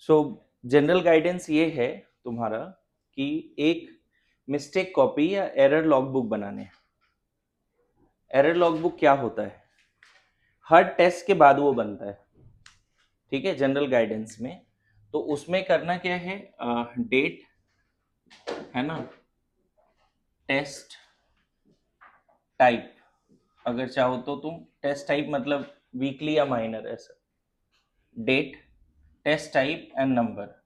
सो general guidance ये है तुम्हारा कि एक मिस्टेक कॉपी या एरर लॉगबुक बनाने हैं। एरर लॉगबुक क्या होता है? हर टेस्ट के बाद वो बनता है, ठीक है, जनरल गाइडेंस में। तो उसमें करना क्या है, डेट है ना, टेस्ट टाइप, अगर चाहो तो तुम टेस्ट टाइप मतलब वीकली या माइनर, ऐसा date, test type and number.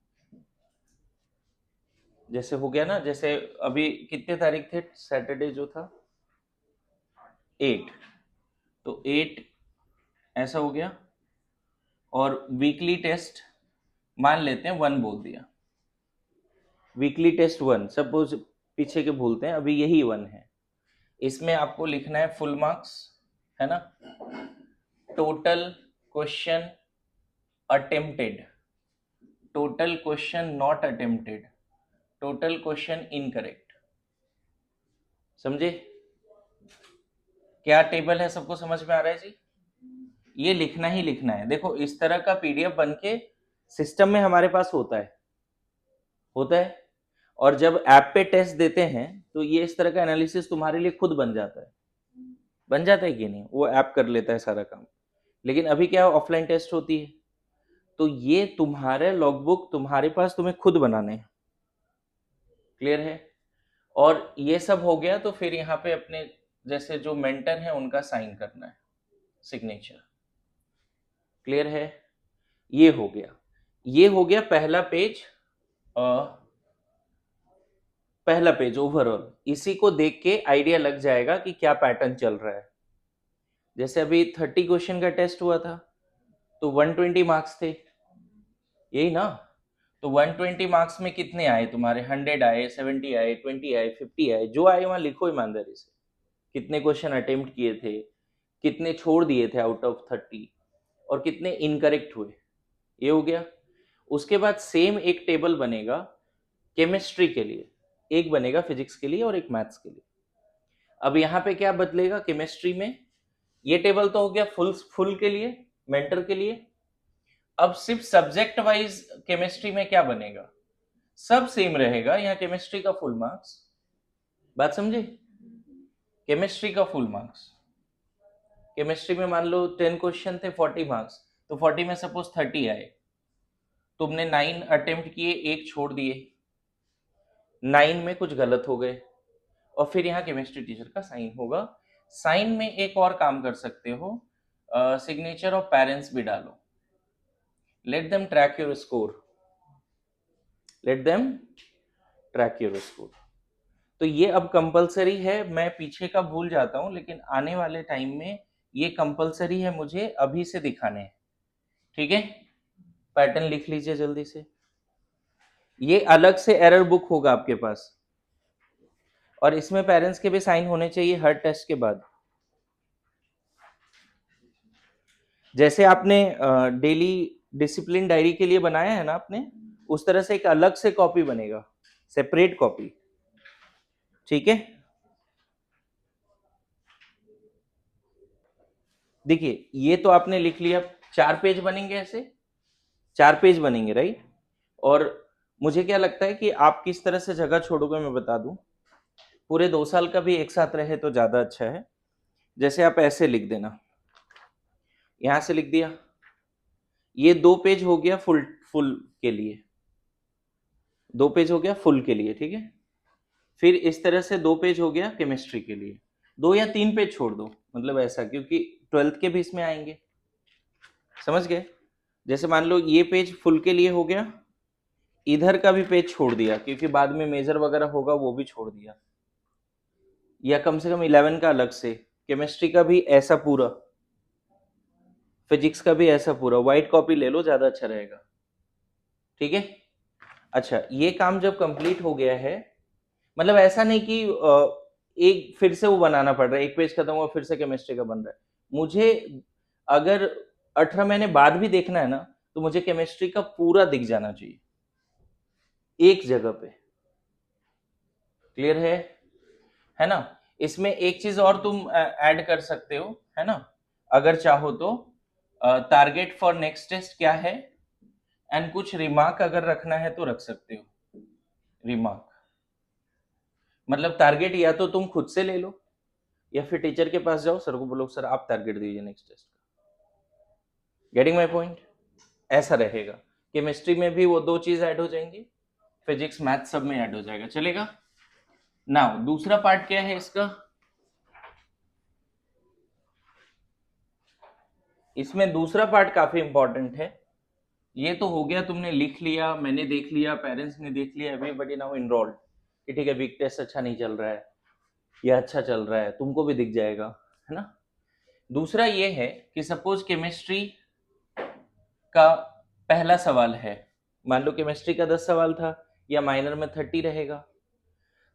जैसे हो गया ना, जैसे अभी कितने तारीख थे, सैटरडे जो था 8, तो 8 ऐसा हो गया। और वीकली टेस्ट मान लेते हैं 1 बोल दिया, वीकली टेस्ट 1 सपोज, पीछे के भूलते हैं, अभी यही 1 है। इसमें आपको लिखना है फुल मार्क्स, है ना, total question attempted, total question not attempted, total question incorrect. समझे? क्या टेबल है, सबको समझ में आ रहा है जी? ये लिखना ही लिखना है। देखो इस तरह का पीडीएफ बन के सिस्टम में हमारे पास होता है। और जब ऐप पे टेस्ट देते हैं तो ये इस तरह का एनालिसिस तुम्हारे लिए खुद बन जाता है कि नहीं, वो ऐप कर लेता है सारा काम। लेकिन अभी क्या ऑफलाइन टेस्ट होती है, तो ये तुम्हारे लॉगबुक तुम्हारे पास, तुम्हें खुद बनाने हैं। क्लियर है? और ये सब हो गया तो फिर यहाँ पे अपने जैसे जो मेंटर है उनका साइन करना है, सिग्नेचर। क्लियर है? ये हो गया पहला पेज ओवरऑल। इसी को देख के आइडिया लग जाएगा कि क्या पैटर्न चल रहा है। जैसे अभी 30 क्वेश्चन का टेस्ट हुआ था तो 120 मार्क्स थे, यही ना? तो 120 मार्क्स में कितने आए तुम्हारे? 100 आए, 70 आए, 20 आए, 50 आए, जो आए वहां लिखो ईमानदारी से। कितने क्वेश्चन अटेम्प्ट किए थे, कितने छोड़ दिए थे आउट ऑफ 30, और कितने इनकरेक्ट हुए, ये हो गया। उसके बाद सेम एक टेबल बनेगा केमिस्ट्री के लिए, एक बनेगा फिजिक्स के लिए और एक मैथ्स के लिए। अब यहाँ पे क्या बदलेगा केमिस्ट्री में? ये टेबल तो हो गया फुल के लिए, मेंटर के लिए। अब सिर्फ सब्जेक्ट वाइज केमिस्ट्री में क्या बनेगा? सब सेम रहेगा। यहाँ केमिस्ट्री का फुल मार्क्स, बात समझे? केमिस्ट्री का फुल मार्क्स, केमिस्ट्री में मान लो 10 क्वेश्चन थे, 40 मार्क्स, तो 40 में सपोज 30 आए, तुमने 9 अटेम्प्ट किए, एक छोड़ दिए, 9 में कुछ गलत हो गए, और फिर यहाँ केमिस्ट्री टीचर का साइन होगा। साइन में एक और काम कर सकते हो, सिग्नेचर ऑफ पेरेंट्स भी डालो। Let them track your score, let them track your score. तो ये अब कंपलसरी है। मैं पीछे का भूल जाता हूं, लेकिन आने वाले टाइम में ये कंपलसरी है, मुझे अभी से दिखाने हैं। ठीक है, पैटर्न लिख लीजिए जल्दी से। ये अलग से एरर बुक होगा आपके पास, और इसमें पेरेंट्स के भी साइन होने चाहिए हर टेस्ट के बाद। जैसे आपने डेली डिसिप्लिन डायरी के लिए बनाया है ना आपने, उस तरह से एक अलग से कॉपी बनेगा, सेपरेट कॉपी। ठीक है, देखिए ये तो आपने लिख लिया। 4 पेज बनेंगे, ऐसे 4 पेज बनेंगे, राइट? और मुझे क्या लगता है कि आप किस तरह से जगह छोड़ोगे मैं बता दूं। पूरे 2 साल का भी एक साथ रहे तो ज्यादा अच्छा है। जैसे आप ऐसे लिख देना, यहां से लिख दिया, ये 2 पेज हो गया फुल फुल के लिए, 2 पेज हो गया फुल के लिए, ठीक है। फिर इस तरह से 2 पेज हो गया केमिस्ट्री के लिए, 2 या 3 पेज छोड़ दो, मतलब ऐसा, क्योंकि 12th के भी इसमें आएंगे, समझ गए? जैसे मान लो ये पेज फुल के लिए हो गया, इधर का भी पेज छोड़ दिया क्योंकि बाद में मेजर वगैरह होगा, वो भी छोड़ दिया। या कम से कम 11 का अलग से, केमिस्ट्री का भी ऐसा पूरा, फिजिक्स का भी ऐसा पूरा, व्हाइट कॉपी ले लो, ज्यादा अच्छा रहेगा। ठीक है, अच्छा ये काम जब कंप्लीट हो गया है, मतलब ऐसा नहीं कि एक फिर से वो बनाना पड़ रहा है, एक पेज खत्म हुआ फिर से केमिस्ट्री का बन रहा है। मुझे अगर 18 महीने बाद भी देखना है ना, तो मुझे केमिस्ट्री का पूरा दिख जाना चाहिए एक जगह पे। क्लियर है ना? इसमें एक चीज और तुम ऐड कर सकते हो, है ना, अगर चाहो तो। टारगेट फॉर नेक्स्ट टेस्ट क्या है? एंड कुछ रिमार्क अगर रखना है तो रख सकते हो। रिमार्क मतलब टारगेट या तो तुम खुद से ले लो या फिर टीचर के पास जाओ, सर को बोलो सर आप टारगेट दीजिए नेक्स्ट टेस्ट का। Getting my point? ऐसा रहेगा। केमिस्ट्री में भी वो दो चीज ऐड हो जाएंगी, फिजिक्स मैथ सब में ऐड हो जाएगा, चलेगा। नाउ दूसरा पार्ट क्या है इसका, इसमें दूसरा पार्ट काफी इंपॉर्टेंट है। ये तो हो गया, तुमने लिख लिया, मैंने देख लिया, पेरेंट्स ने देख लिया, एवरीबॉडी नाउ इनरोल्ड कि ठीक है वीक टेस्ट अच्छा नहीं चल रहा है या अच्छा चल रहा है, तुमको भी दिख जाएगा, है ना। दूसरा ये है कि सपोज केमिस्ट्री का पहला सवाल है, मान लो केमिस्ट्री का 10 सवाल था या माइनर में 30 रहेगा,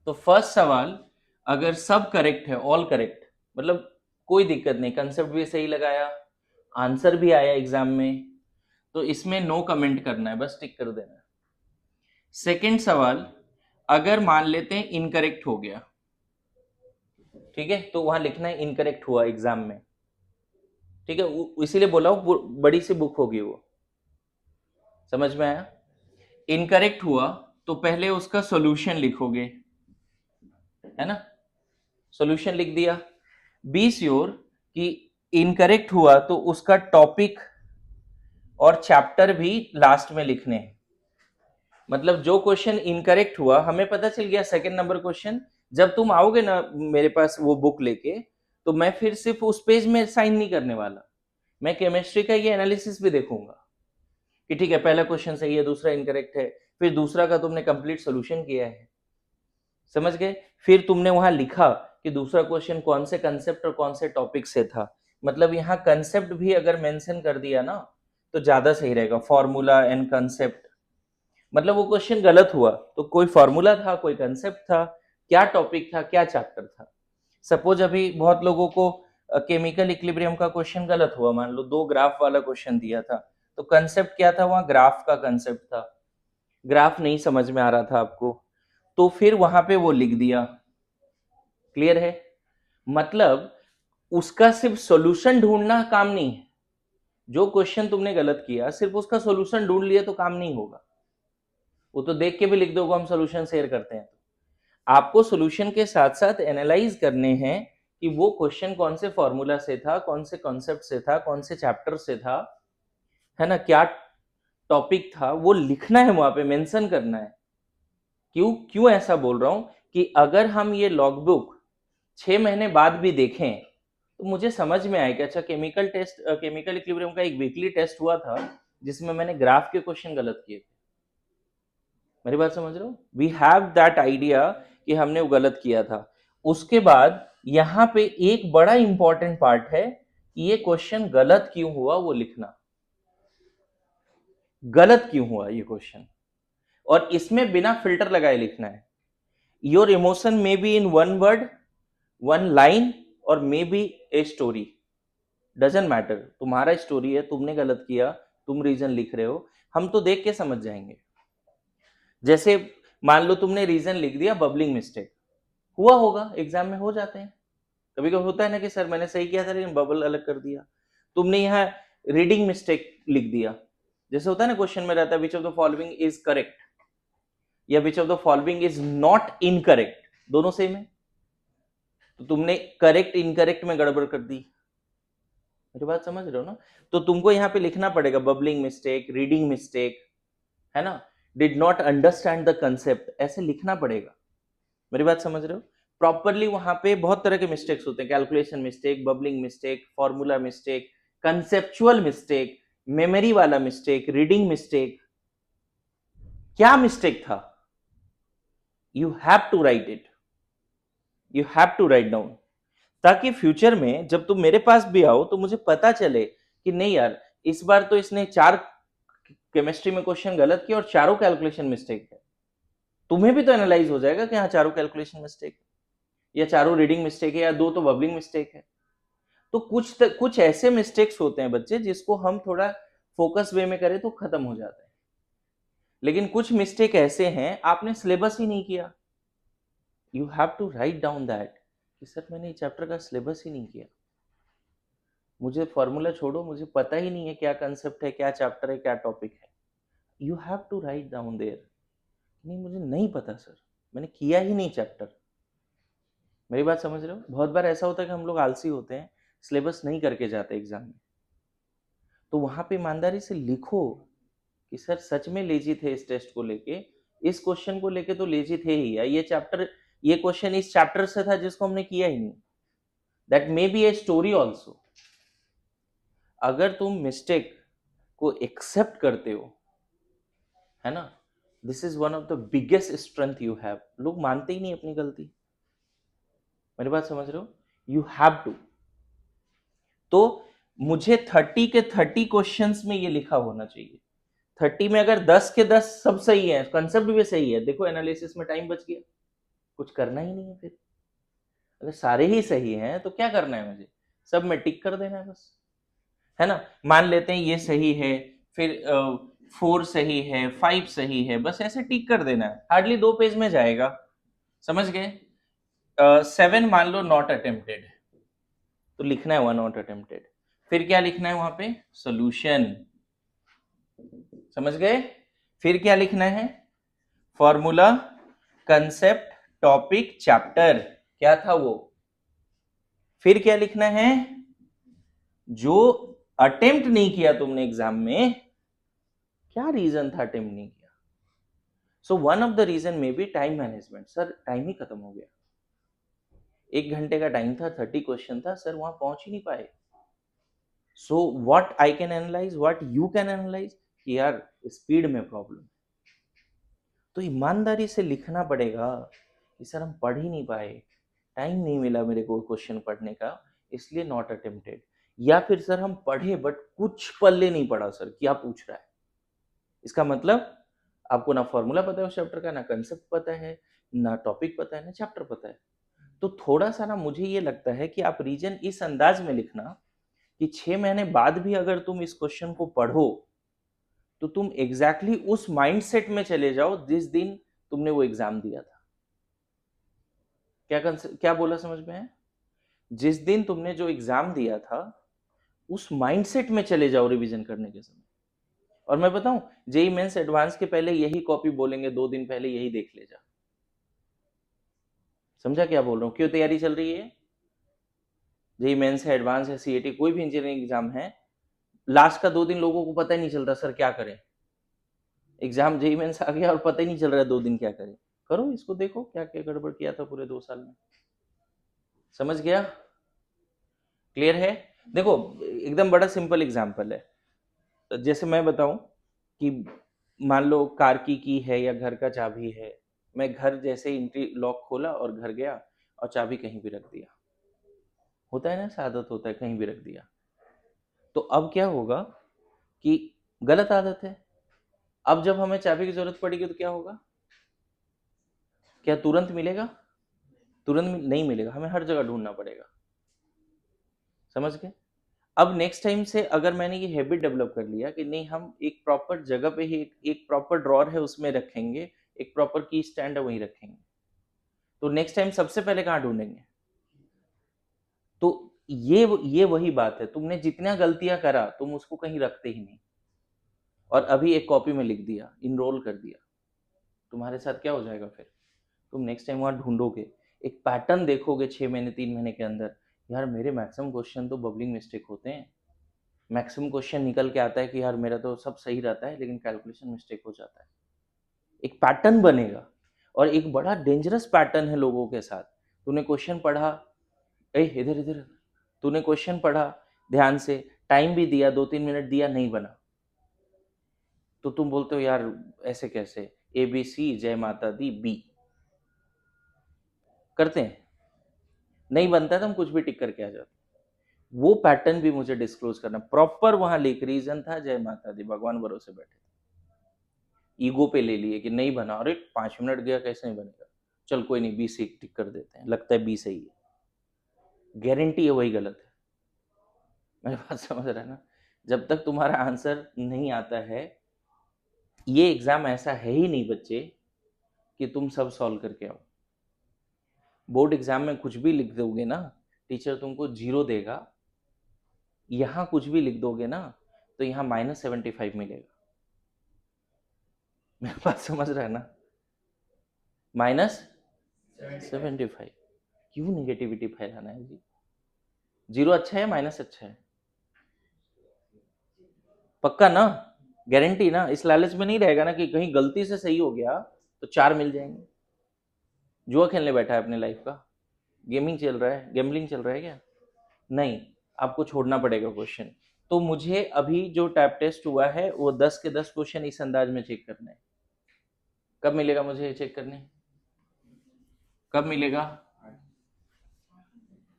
तो फर्स्ट सवाल अगर सब करेक्ट है, ऑल करेक्ट, मतलब कोई दिक्कत नहीं, कंसेप्ट भी सही लगाया, आंसर भी आया एग्जाम में, तो इसमें नो कमेंट करना है, बस टिक कर देना है। सेकंड सवाल अगर मान लेते हैं इनकरेक्ट हो गया, ठीक है, तो वहां लिखना है इनकरेक्ट हुआ एग्जाम में, ठीक है, इसीलिए बोला हूं बड़ी सी बुक होगी वो, समझ में आया। इनकरेक्ट हुआ तो पहले उसका सॉल्यूशन लिखोगे, है ना, सॉल्यूशन लिख दिया। बी श्योर कि इनकरेक्ट हुआ तो उसका टॉपिक और चैप्टर भी लास्ट में लिखने हैं। मतलब जो क्वेश्चन इनकरेक्ट हुआ, हमें पता चल गया सेकंड नंबर क्वेश्चन, जब तुम आओगे ना मेरे पास वो बुक लेके, तो मैं फिर सिर्फ उस पेज में साइन नहीं करने वाला, मैं केमिस्ट्री का ये एनालिसिस भी देखूंगा कि ठीक है पहला क्वेश्चन सही है, दूसरा इनकरेक्ट है, फिर दूसरा का तुमने कंप्लीट सोल्यूशन किया है, समझ गए। फिर तुमने वहां लिखा कि दूसरा क्वेश्चन कौन से कंसेप्ट और कौन से टॉपिक से था, मतलब यहाँ कंसेप्ट भी अगर मेंशन कर दिया ना तो ज्यादा सही रहेगा, फॉर्मूला एंड कंसेप्ट। मतलब वो क्वेश्चन गलत हुआ तो कोई फॉर्मूला था, कोई कंसेप्ट था, क्या टॉपिक था, क्या चैप्टर था। सपोज अभी बहुत लोगों को केमिकल इक्विलिब्रियम का क्वेश्चन गलत हुआ, मान लो दो ग्राफ वाला क्वेश्चन दिया था, तो कंसेप्ट क्या था, वहां ग्राफ का कंसेप्ट था, ग्राफ नहीं समझ में आ रहा था आपको, तो फिर वहां पे वो लिख दिया। क्लियर है? मतलब उसका सिर्फ सॉल्यूशन ढूंढना काम नहीं है, जो क्वेश्चन तुमने गलत किया सिर्फ उसका सॉल्यूशन ढूंढ लिया तो काम नहीं होगा, वो तो देख के भी लिख दोगे हम सॉल्यूशन शेयर करते हैं। आपको सॉल्यूशन के साथ साथ एनालाइज करने हैं कि वो क्वेश्चन कौन से फॉर्मूला से था, कौन से कॉन्सेप्ट से था, कौन से चैप्टर से था, है ना, क्या टॉपिक था, वो लिखना है, वहां पे मेंशन करना है। क्यों क्यों ऐसा बोल रहा हूं कि अगर हम ये लॉग बुक 6 महीने बाद भी देखें तो मुझे समझ में आया कि अच्छा केमिकल इक्विलिब्रियम का एक वीकली टेस्ट हुआ था जिसमें मैंने ग्राफ के क्वेश्चन गलत किए थे। मेरी बात समझ रहे हो? वी हैव दैट आइडिया कि हमने वो गलत किया था। उसके बाद यहां पे एक बड़ा इंपॉर्टेंट पार्ट है कि ये क्वेश्चन गलत क्यों हुआ वो लिखना, गलत क्यों हुआ ये क्वेश्चन, और इसमें बिना फिल्टर लगाए लिखना है। Your emotion may be in one word, one line, और may be a story, doesn't matter, तुम्हारा स्टोरी है, तुमने गलत किया, तुम रीजन लिख रहे हो, हम तो देख के समझ जाएंगे। जैसे मान लो तुमने रीजन लिख दिया बबलिंग मिस्टेक, हुआ होगा एग्जाम में, हो जाते हैं कभी कभी, होता है ना कि सर मैंने सही किया था लेकिन बबल अलग कर दिया। तुमने यहाँ रीडिंग मिस्टेक लिख दिया, जैसे होता है ना क्वेश्चन में रहता है which of the following is correct या which of the following is not incorrect, दोनों सेम है, तो तुमने करेक्ट इनकरेक्ट में गड़बड़ कर दी। मेरी बात समझ रहे हो ना? तो तुमको यहाँ पे लिखना पड़ेगा बबलिंग मिस्टेक, रीडिंग मिस्टेक, है ना, did not understand the concept, ऐसे लिखना पड़ेगा। मेरी बात समझ रहे हो? प्रॉपरली वहां पे बहुत तरह के मिस्टेक्स होते हैं, calculation mistake, bubbling mistake, formula mistake, conceptual mistake, memory वाला मिस्टेक, रीडिंग मिस्टेक, क्या मिस्टेक था, you have to write it, you have to write down, ताकि फ्यूचर में जब तुम मेरे पास भी आओ तो मुझे पता चले कि नहीं यार इस बार तो इसने 4 केमिस्ट्री में क्वेश्चन गलत किया और चारों कैलकुलेशन मिस्टेक है। तुम्हें भी तो एनालाइज हो जाएगा कि हाँ चारों कैलकुलेशन मिस्टेक या चारों रीडिंग मिस्टेक है या दो तो बबलिंग मिस्टेक है। तो कुछ ऐसे मिस्टेक्स होते हैं बच्चे जिसको हम थोड़ा फोकस वे में करें तो खत्म हो जाता है, लेकिन कुछ मिस्टेक ऐसे हैं आपने सिलेबस ही नहीं किया, you have to write down that कि सर मैंने चैप्टर का सिलेबस ही नहीं किया, मुझे फॉर्मूला छोड़ो, मुझे पता ही नहीं है क्या कंसेप्ट है, क्या चैप्टर है, क्या टॉपिक है, you have to write down there, नहीं मुझे नहीं पता सर, मैंने किया ही नहीं चैप्टर। मेरी बात समझ रहे हो? बहुत बार ऐसा होता है कि हम लोग आलसी होते हैं, सिलेबस नहीं करके जाते एग्जाम में। तो वहां पे ईमानदारी से लिखो कि सर सच में लेजी थे इस टेस्ट को लेके, इस क्वेश्चन को लेके तो लेजी थे ही, या ये क्वेश्चन इस चैप्टर से था जिसको हमने किया ही नहीं। That may be a story also. अगर तुम मिस्टेक को एक्सेप्ट करते हो, है ना, this is one of the biggest strength you have. लोग मानते ही नहीं अपनी गलती। मेरी बात समझ रहे हो? You have to. तो मुझे 30 के 30 क्वेश्चंस में ये लिखा होना चाहिए। 30 में अगर 10 के 10 सब सही है, कंसेप्ट भी सही है, देखो एनालिसिस में टाइम बच गया, कुछ करना ही नहीं है फिर। अगर सारे ही सही हैं तो क्या करना है मुझे? सब में टिक कर देना है बस, है ना। मान लेते हैं ये सही है, फिर 4 सही है, 5 सही है, बस ऐसे टिक कर देना है, हार्डली 2 पेज में जाएगा। समझ गए? 7 मान लो नॉट अटेम्प्टेड, तो लिखना है 1 नॉट अटेम्प्टेड। फिर क्या लिखना है वहां पे? सोल्यूशन। समझ गए? फिर क्या लिखना है? फॉर्मूला, कंसेप्ट, टॉपिक, चैप्टर, क्या था वो। फिर क्या लिखना है? जो अटेम्प्ट नहीं किया तुमने एग्जाम में, क्या रीजन था अटेम्प्ट नहीं किया। So one of the reason may be time management. Sir time ही खत्म हो गया, 1 घंटे का टाइम था, 30 क्वेश्चन था, सर वहां पहुंच ही नहीं पाए। So what I can analyse, what you can analyse, कि यार स्पीड में प्रॉब्लम। तो ईमानदारी से लिखना पड़ेगा कि सर हम पढ़ ही नहीं पाए, टाइम नहीं मिला मेरे को क्वेश्चन पढ़ने का, इसलिए नॉट अटेम्प्टेड। या फिर सर हम पढ़े बट कुछ पल्ले नहीं पड़ा सर, क्या पूछ रहा है। इसका मतलब आपको ना फॉर्मूला पता है उस चैप्टर का, ना कंसेप्ट पता है, ना टॉपिक पता है, ना चैप्टर पता है। तो थोड़ा सा ना मुझे ये लगता है कि आप रीजन इस अंदाज में लिखना कि 6 महीने बाद भी अगर तुम इस क्वेश्चन को पढ़ो तो तुम एग्जैक्टली उस माइंडसेट में चले जाओ जिस दिन तुमने वो एग्जाम दिया था। क्या बोला समझ में है? जिस दिन तुमने जो एग्जाम दिया था उस माइंडसेट में चले जाओ रिवीजन करने के समय। और मैं बताऊं, जेई मेंस एडवांस के पहले यही कॉपी बोलेंगे, 2 दिन पहले यही देख ले जा। समझा क्या बोल रहा हूं? क्यों तैयारी चल रही है? जेई मेंस है, एडवांस है, सीएटी, कोई भी इंजीनियरिंग एग्जाम है, लास्ट का 2 दिन लोगों को पता ही नहीं चलता सर क्या करें। एग्जाम जेई मेंस आ गया और पता ही नहीं चल रहा है 2 दिन क्या करें। करो इसको, देखो क्या क्या गड़बड़ किया था पूरे 2 साल में। समझ गया? क्लियर है? देखो एकदम बड़ा सिंपल एग्जाम्पल है। जैसे मैं बताऊं कि मान लो कार की है या घर का चाबी है, मैं घर जैसे इंट्री लॉक खोला और घर गया और चाबी कहीं भी रख दिया। होता है ना, ऐसा आदत होता है, कहीं भी रख दिया। तो अब क्या होगा कि गलत आदत है। अब जब हमें चाबी की जरूरत पड़ेगी तो क्या होगा? क्या तुरंत मिलेगा? तुरंत नहीं मिलेगा, हमें हर जगह ढूंढना पड़ेगा। समझ गए? अब नेक्स्ट टाइम से अगर मैंने ये हैबिट डेवलप कर लिया कि नहीं, हम एक प्रॉपर जगह पे ही एक प्रॉपर ड्रॉर है उसमें रखेंगे, एक प्रॉपर की स्टैंड है वहीं रखेंगे, तो नेक्स्ट टाइम सबसे पहले कहाँ ढूंढेंगे? तो ये वही बात है, तुमने जितना गलतियां करा तुम उसको कहीं रखते ही नहीं, और अभी एक कॉपी में लिख दिया, इनरोल कर दिया, तुम्हारे साथ क्या हो जाएगा फिर? तुम नेक्स्ट टाइम वहां ढूंढोगे, एक पैटर्न देखोगे 6 महीने 3 महीने के अंदर, यार मेरे मैक्सिमम क्वेश्चन तो बबलिंग मिस्टेक होते हैं, मैक्सिमम क्वेश्चन निकल के आता है कि यार मेरा तो सब सही रहता है लेकिन कैलकुलेशन मिस्टेक हो जाता है। एक पैटर्न बनेगा, और एक बड़ा डेंजरस पैटर्न है लोगों के साथ। तूने क्वेश्चन पढ़ा, ए इधर इधर, तूने क्वेश्चन पढ़ा ध्यान से, टाइम भी दिया, 2-3 मिनट दिया, नहीं बना, तो तुम बोलते हो यार ऐसे कैसे, ए बी सी जय माता दी बी करते हैं, नहीं बनता तो हम कुछ भी टिक करके आ जाते। वो पैटर्न भी मुझे डिस्क्लोज करना प्रॉपर, वहां लिख, रीजन था जय माता दी, भगवान भरोसे बैठे, ईगो पे ले लिए कि नहीं बना, अरे 5 मिनट गया कैसे नहीं बनेगा, चल कोई नहीं, बी से टिक कर देते हैं, लगता है बी सही है, गारंटी है वही गलत है। मेरी बात समझ रहा है ना? जब तक तुम्हारा आंसर नहीं आता है, ये एग्जाम ऐसा है ही नहीं बच्चे कि तुम सब सॉल्व करके आओ। बोर्ड एग्जाम में कुछ भी लिख दोगे ना, टीचर तुमको 0 देगा। यहाँ कुछ भी लिख दोगे ना तो यहाँ -75 मिलेगा। मेरे बात समझ रहा है ना? -75। क्यों निगेटिविटी फैलाना है जी? 0 अच्छा है, माइनस अच्छा है? पक्का ना? गारंटी ना? इस लालच में नहीं रहेगा ना कि कहीं गलती से सही हो गया तो 4 मिल जाएंगे। जुआ खेलने बैठा है अपने लाइफ का? गेमिंग चल रहा है, गैम्बलिंग चल रहा है क्या? नहीं, आपको छोड़ना पड़ेगा क्वेश्चन। तो मुझे अभी जो टैप टेस्ट हुआ है वो 10 के 10 क्वेश्चन इस अंदाज में चेक करने हैं। कब मिलेगा मुझे ये चेक करने? कब मिलेगा?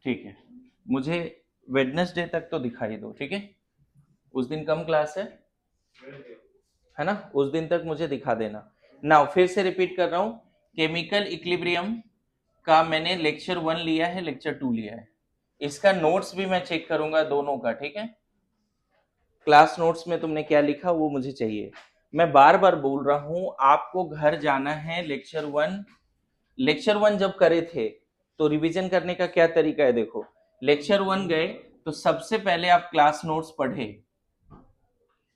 ठीक है, मुझे वेडनेसडे तक तो दिखाई दो, ठीक है? उस दिन कम क्लास है ना? उस दिन तक मुझे दिखा देना। नाउ फिर से रिपीट कर रहा हूं, केमिकल इक्विलिब्रियम का मैंने लेक्चर 1 लिया है, लेक्चर 2 लिया है। इसका नोट्स भी मैं चेक करूंगा दोनों का, ठीक है? क्लास नोट्स में तुमने क्या लिखा वो मुझे चाहिए। मैं बार बार बोल रहा हूं, आपको घर जाना है। लेक्चर 1 जब करे थे तो रिवीजन करने का क्या तरीका है? देखो, लेक्चर 1 गए तो सबसे पहले आप क्लास नोट्स पढ़े,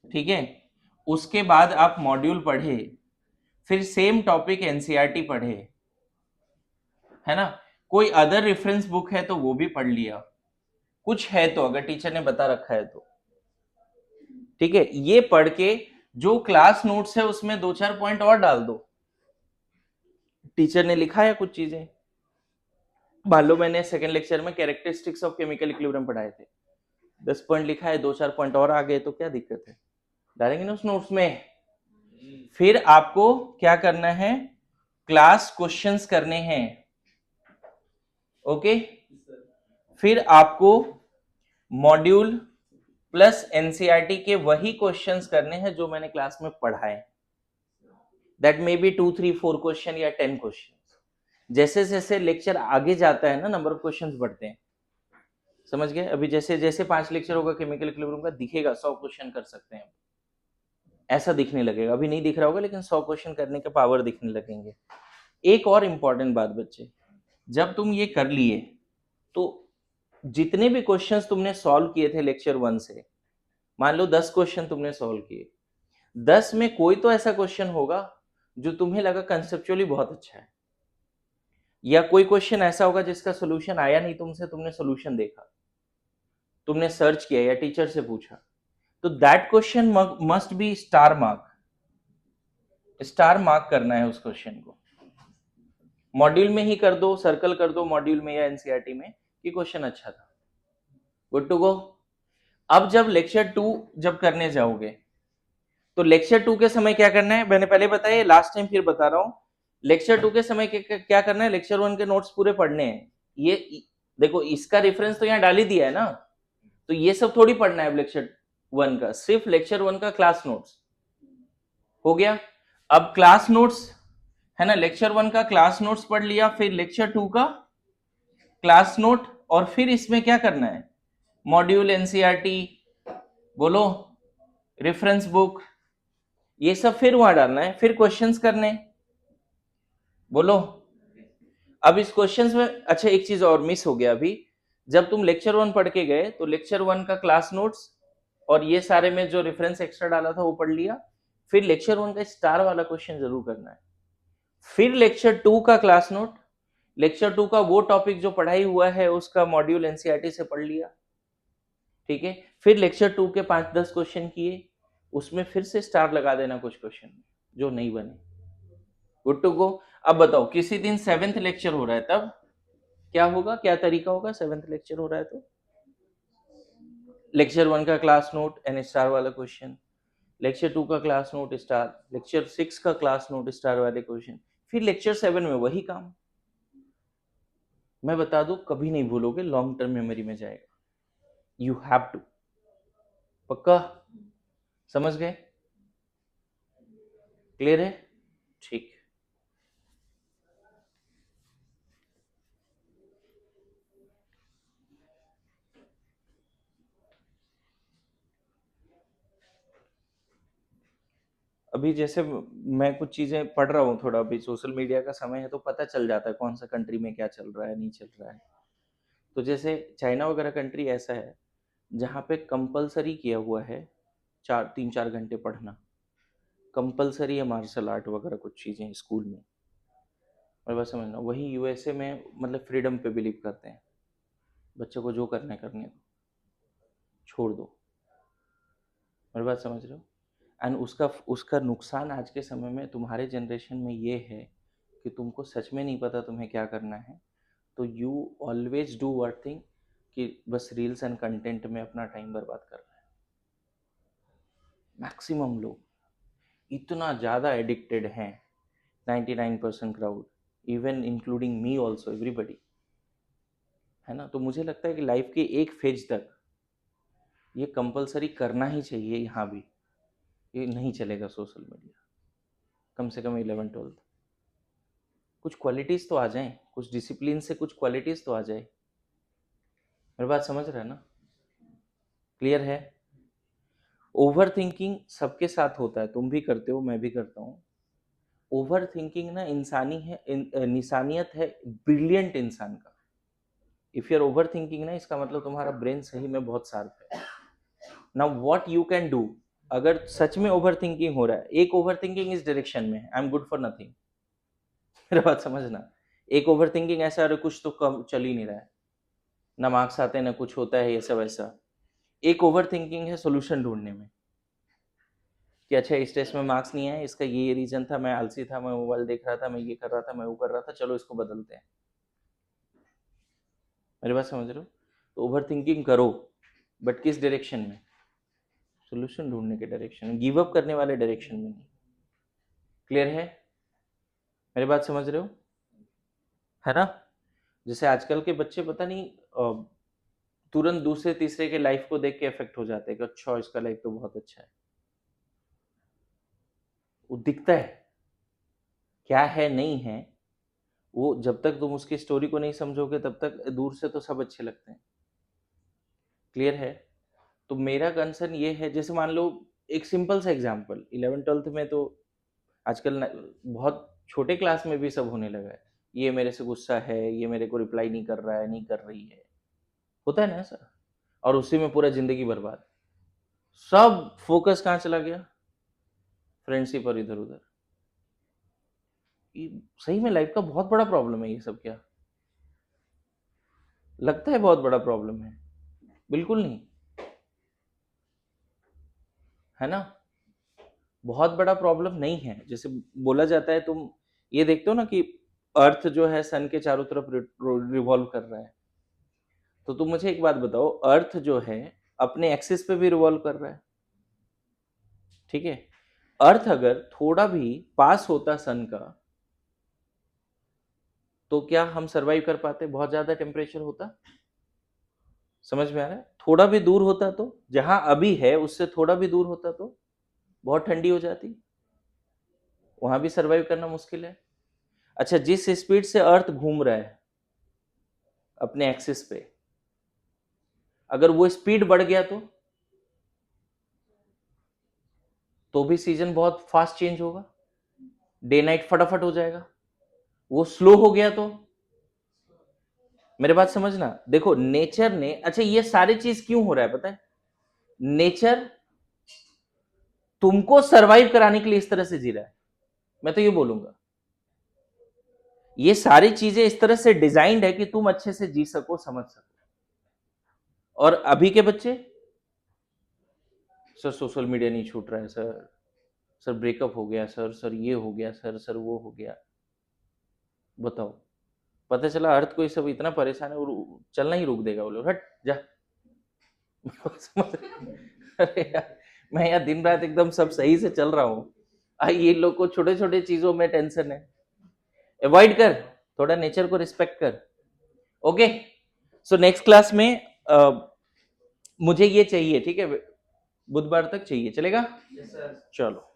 ठीक है? उसके बाद आप मॉड्यूल पढ़े, फिर सेम टॉपिक एनसीईआरटी पढ़े, है ना? कोई अदर रेफरेंस बुक है तो वो भी पढ़ लिया, कुछ है तो, अगर टीचर ने बता रखा है तो, ठीक है? ये पढ़ के जो क्लास नोट्स है उसमें 2-4 पॉइंट और डाल दो। टीचर ने लिखा है कुछ चीजें, मान लो मैंने सेकंड लेक्चर में कैरेक्टरिस्टिक्स ऑफ केमिकल इक्विलिब्रियम पढ़ाए थे, 10 पॉइंट लिखा है, 2-4 पॉइंट और आ गए तो क्या दिक्कत है? डालेंगे ना उस नोट्स में। फिर आपको क्या करना है? क्लास क्वेश्चंस करने हैं, ओके? फिर आपको मॉड्यूल प्लस एनसीईआरटी के वही क्वेश्चंस करने हैं जो मैंने क्लास में पढ़ाए। दैट मे बी 2, 3, 4 क्वेश्चन या 10 क्वेश्चन। जैसे जैसे लेक्चर आगे जाता है ना, नंबर ऑफ क्वेश्चंस बढ़ते हैं, समझ गए? अभी जैसे जैसे 5 लेक्चर होगा केमिकल इक्विलिब्रियम का, दिखेगा 100 क्वेश्चन कर सकते हैं, ऐसा दिखने लगेगा। अभी नहीं दिख रहा होगा लेकिन 100 क्वेश्चन करने के पावर दिखने लगेंगे। एक और इंपॉर्टेंट बात बच्चे, जब तुम ये कर लिए तो जितने भी क्वेश्चंस तुमने सॉल्व किए थे लेक्चर 1 से, मान लो 10 क्वेश्चन तुमने सॉल्व किए, 10 में कोई तो ऐसा क्वेश्चन होगा जो तुम्हें लगा कंसेप्चुअली बहुत अच्छा है, या कोई क्वेश्चन ऐसा होगा जिसका सोल्यूशन आया नहीं तुमसे, तुमने सोल्यूशन देखा, तुमने सर्च किया या टीचर से पूछा, तो that question must be star mark. Star mark करना है उस क्वेश्चन को, मॉड्यूल में ही कर दो, सर्कल कर दो मॉड्यूल में या एनसीईआरटी में कि क्वेश्चन अच्छा था। Good to go. अब जब लेक्चर 2 जब करने जाओगे तो लेक्चर 2 के समय क्या करना है? मैंने पहले बताया, लास्ट टाइम फिर बता रहा हूं। लेक्चर 2 के समय क्या करना है? लेक्चर 1 के नोट्स पूरे पढ़ने हैं। ये देखो, इसका रेफरेंस तो यहां डाल ही दिया है ना, तो ये सब थोड़ी पढ़ना है लेक्चर 1 का, सिर्फ लेक्चर 1 का क्लास नोट्स हो गया। अब क्लास नोट्स है ना, लेक्चर 1 का क्लास नोट्स पढ़ लिया, फिर लेक्चर 2 का क्लास नोट, और फिर इसमें क्या करना है? मॉड्यूल, एनसीईआरटी, बोलो, रेफरेंस बुक, ये सब फिर वहां डालना है, फिर क्वेश्चंस करने, बोलो। अब इस क्वेश्चंस में अच्छा एक चीज और मिस हो गया अभी, जब तुम लेक्चर 1 पढ़ के गए तो लेक्चर 1 का क्लास नोट्स और ये सारे में जो रेफरेंस एक्स्ट्रा डाला था वो पढ़ लिया, फिर लेक्चर 1 का स्टार वाला क्वेश्चन जरूर करना है, फिर लेक्चर 2 का क्लास नोट, लेक्चर 2 का वो टॉपिक जो पढ़ाई हुआ है उसका मॉड्यूल एनसीईआरटी से पढ़ लिया, ठीक है? फिर लेक्चर 2 के 5-10 क्वेश्चन किए, उसमें फिर से स्टार लगा देना कुछ क्वेश्चन जो नहीं बने। Good to go. अब बताओ, किसी दिन 7th लेक्चर हो रहा है तब क्या होगा, क्या तरीका होगा? 7th लेक्चर हो रहा है तो लेक्चर 1 का क्लास नोट एंड स्टार वाला क्वेश्चन, लेक्चर 2 का क्लास नोट स्टार, लेक्चर 6 का क्लास नोट स्टार वाले क्वेश्चन, फिर लेक्चर 7 में वही काम। मैं बता दूं, कभी नहीं भूलोगे, लॉन्ग टर्म मेमोरी में जाएगा। यू हैव टू, पक्का? समझ गए? क्लियर है? ठीक। अभी जैसे मैं कुछ चीजें पढ़ रहा हूँ थोड़ा, अभी सोशल मीडिया का समय है तो पता चल जाता है कौन सा कंट्री में क्या चल रहा है, नहीं चल रहा है। तो जैसे चाइना वगैरह कंट्री ऐसा है जहाँ पे कंपलसरी किया हुआ है 3-4 घंटे पढ़ना, कंपलसरी है मार्शल आर्ट वगैरह कुछ चीज़ें स्कूल में, मेरे बात समझना। वही यूएसए में मतलब फ्रीडम पे बिलीव करते हैं, बच्चे को जो करना है करने दो, छोड़ दो, मेरी बात समझ रहे हो। एंड उसका उसका नुकसान आज के समय में तुम्हारे जनरेशन में ये है कि तुमको सच में नहीं पता तुम्हें क्या करना है, तो you always do one thing कि बस रील्स एंड कंटेंट में अपना टाइम बर्बाद कर रहे हैं। मैक्सिमम लोग इतना ज़्यादा एडिक्टेड हैं, 99% crowd, even including me also, everybody, है ना। तो मुझे लगता है कि लाइफ के एक फेज तक ये कंपलसरी करना ही चाहिए। यहाँ भी ये नहीं चलेगा सोशल मीडिया, कम से कम 11th-12th। कुछ क्वालिटीज़ तो आ जाएं, कुछ डिसिप्लिन से कुछ क्वालिटीज़ तो आ जाए। मेरी बात समझ रहे हैं ना, क्लियर है। ओवर थिंकिंग सबके साथ होता है, तुम भी करते हो, मैं भी करता हूँ। ओवर थिंकिंग ना इंसानी है, निशानियत है ब्रिलियंट इंसान का। If you are overthinking ना, इसका मतलब तुम्हारा ब्रेन सही में बहुत शार्प है। Now what you can do, अगर सच में ओवर थिंकिंग हो रहा है, एक ओवर थिंकिंग इस डायरेक्शन में है, I am good for nothing, मेरा बात समझना। एक ओवर थिंकिंग ऐसा, अरे कुछ तो कम चल ही नहीं रहा है, ना मार्क्स आते ना कुछ होता है, ये सब ऐसा। एक ओवर थिंकिंग है सोल्यूशन ढूंढने में कि अच्छा इस टेस्ट में मार्क्स नहीं आए, इसका ये रीजन था, मैं आलसी था, मैं मोबाइल देख रहा था, मैं ये कर रहा था, मैं वो कर रहा था, चलो इसको बदलते हैं। मेरी बात समझ रहे हो। तो ओवर थिंकिंग करो, बट किस डायरेक्शन में, सोल्यूशन ढूंढने के डायरेक्शन में, गिव अप करने वाले डायरेक्शन में नहीं। क्लियर है, मेरी बात समझ रहे हो, है ना। जैसे आजकल के बच्चे पता नहीं तुरंत दूसरे तीसरे के लाइफ को देख के इफेक्ट हो जाते हैं कि अच्छा इसका लाइफ तो बहुत अच्छा है। वो दिखता है, क्या है नहीं है, वो जब तक तुम उसकी स्टोरी को नहीं समझोगे तब तक दूर से तो सब अच्छे लगते हैं। क्लियर है। तो मेरा कंसर्न ये है, जैसे मान लो एक सिंपल सा एग्जांपल, 11th-12th में तो आजकल बहुत छोटे क्लास में भी सब होने लगा है, ये मेरे से गुस्सा है, ये मेरे को रिप्लाई नहीं कर रहा है, नहीं कर रही है, होता है ना ऐसा। और उसी में पूरा जिंदगी बर्बाद, सब फोकस कहाँ चला गया, फ्रेंडशिप और इधर उधर। सही में लाइफ का बहुत बड़ा प्रॉब्लम है ये सब। क्या लगता है बहुत बड़ा प्रॉब्लम है? बिल्कुल नहीं, है ना। बहुत बड़ा प्रॉब्लम नहीं है। जैसे बोला जाता है, तुम ये देखते हो ना कि अर्थ जो है सन के चारों तरफ रिवॉल्व कर रहा है, तो तुम मुझे एक बात बताओ, अर्थ जो है अपने एक्सिस पे भी रिवॉल्व कर रहा है, ठीक है। अर्थ अगर थोड़ा भी पास होता सन का, तो क्या हम सरवाइव कर पाते? बहुत ज्यादा टेम्परेचर होता, समझ में आ रहा है। थोड़ा भी दूर होता तो, जहां अभी है उससे थोड़ा भी दूर होता तो बहुत ठंडी हो जाती, वहां भी सरवाइव करना मुश्किल है। अच्छा, जिस स्पीड से अर्थ घूम रहा है अपने एक्सिस पे, अगर वो स्पीड बढ़ गया तो भी सीजन बहुत फास्ट चेंज होगा, डे नाइट फटाफट हो जाएगा। वो स्लो हो गया तो, मेरे बात समझना। देखो नेचर ने, अच्छा ये सारी चीज क्यों हो रहा है पता है? नेचर तुमको सरवाइव कराने के लिए इस तरह से जी रहा है, मैं तो ये बोलूंगा। ये सारी चीजें इस तरह से डिजाइंड है कि तुम अच्छे से जी सको, समझ सको। और अभी के बच्चे, सर सोशल मीडिया नहीं छूट रहा है सर, सर ब्रेकअप हो गया सर, सर ये हो गया सर, सर वो हो गया। बताओ, पता चला अर्थ को ये सब इतना परेशान है, वो चलना ही रोक देगा, बोलो हट जा। अरे यार, मैं यार दिन रात एकदम सब सही से चल रहा हूँ, ये लोग को छोटे छोटे चीजों में टेंशन है। अवॉइड कर, थोड़ा नेचर को रिस्पेक्ट कर। ओके, सो नेक्स्ट क्लास में मुझे ये चाहिए, ठीक है, बुधवार तक चाहिए, चलेगा? चलो।